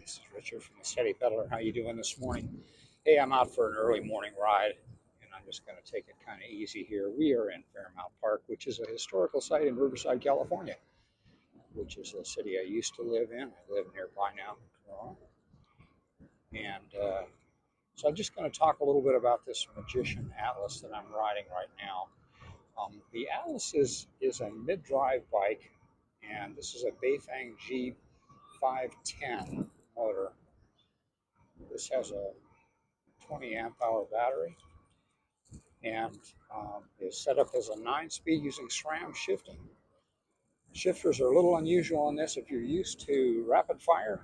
This is Richard from the Steady Peddler. How you doing this morning? Hey, I'm out for an early morning ride, and I'm just going to take it kind of easy here. We are in Fairmount Park, which is a historical site in Riverside, California, which is a city I used to live in. I live nearby now, and so I'm just going to talk a little bit about this Magician Atlas that I'm riding right now. The Atlas is a mid-drive bike, and this is a Beifeng G510 motor. This has a 20 amp hour battery and is set up as a 9-speed using SRAM shifting. Shifters are a little unusual on this. If you're used to rapid fire,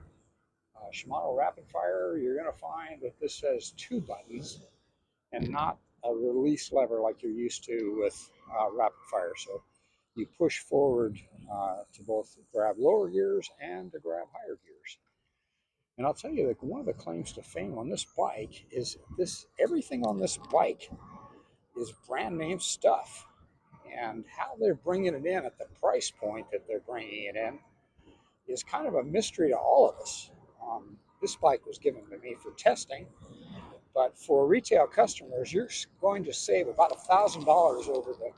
Shimano rapid fire, you're going to find that this has 2 buttons and not a release lever like you're used to with rapid fire. So you push forward to both grab lower gears and to grab higher gears. And I'll tell you that one of the claims to fame on this bike is everything on this bike is brand name stuff. And how they're bringing it in at the price point that they're bringing it in is kind of a mystery to all of us. This bike was given to me for testing, but for retail customers, you're going to save about $1,000 over the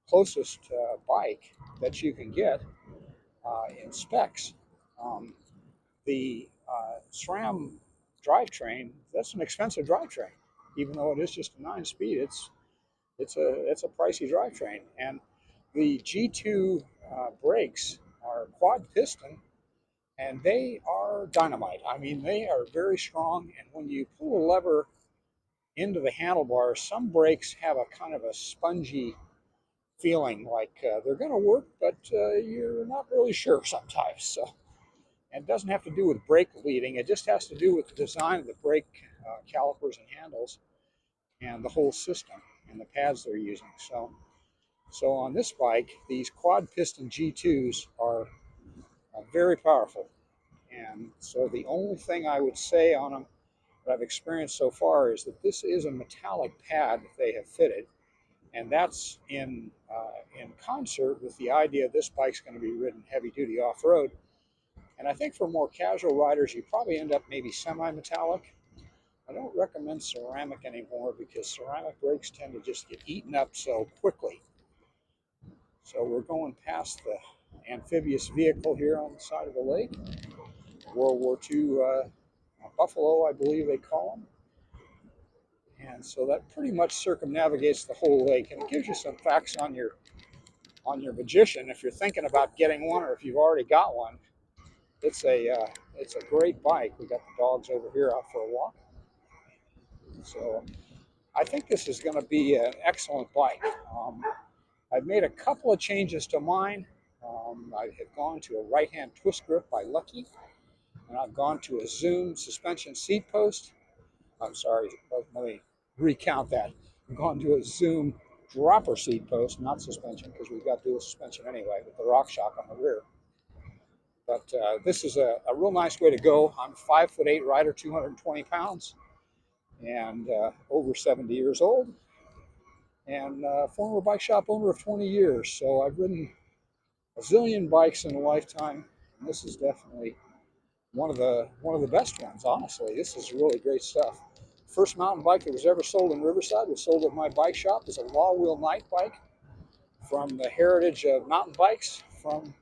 closest bike that you can get in specs. The SRAM drivetrain, that's an expensive drivetrain. Even though it is just a 9-speed, it's a pricey drivetrain. And the G2 brakes are quad piston, and they are dynamite. I mean, they are very strong, and when you pull a lever into the handlebars, some brakes have a kind of a spongy feeling, like they're going to work, but you're not really sure sometimes. So, and it doesn't have to do with brake leading. It just has to do with the design of the brake calipers and handles and the whole system and the pads they're using. So on this bike, these quad piston G2s are very powerful. And so the only thing I would say on them that I've experienced so far is that this is a metallic pad that they have fitted. And that's in concert with the idea this bike's going to be ridden heavy duty off-road. And I think for more casual riders, you probably end up maybe semi-metallic. I don't recommend ceramic anymore because ceramic brakes tend to just get eaten up so quickly. So we're going past the amphibious vehicle here on the side of the lake. World War II buffalo, I believe they call them. And so that pretty much circumnavigates the whole lake, and it gives you some facts on your Magician if you're thinking about getting one, or if you've already got one. It's a great bike. We got the dogs over here out for a walk. So I think this is going to be an excellent bike. I've made a couple of changes to mine. I have gone to a right-hand twist grip by Lucky, and I've gone to a Zoom suspension seat post. I'm sorry, let me recount that. I've gone to a Zoom dropper seat post, not suspension, because we've got dual suspension anyway with the RockShox on the rear. But this is a real nice way to go. I'm a 5'8" rider, 220 pounds, and over 70 years old, and former bike shop owner of 20 years. So I've ridden a zillion bikes in a lifetime, and this is definitely one of the best ones. Honestly, this is really great stuff. First mountain bike that was ever sold in Riverside was sold at my bike shop. It's a Law Wheel Night bike from the heritage of mountain bikes from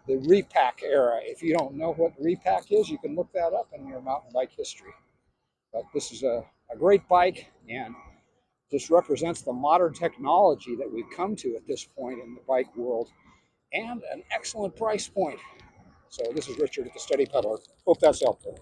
the repack era. If you don't know what repack is, you can look that up in your mountain bike history. But this is a great bike, and just represents the modern technology that we've come to at this point in the bike world, and an excellent price point. So this is Richard at the Steady Peddler. Hope that's helpful.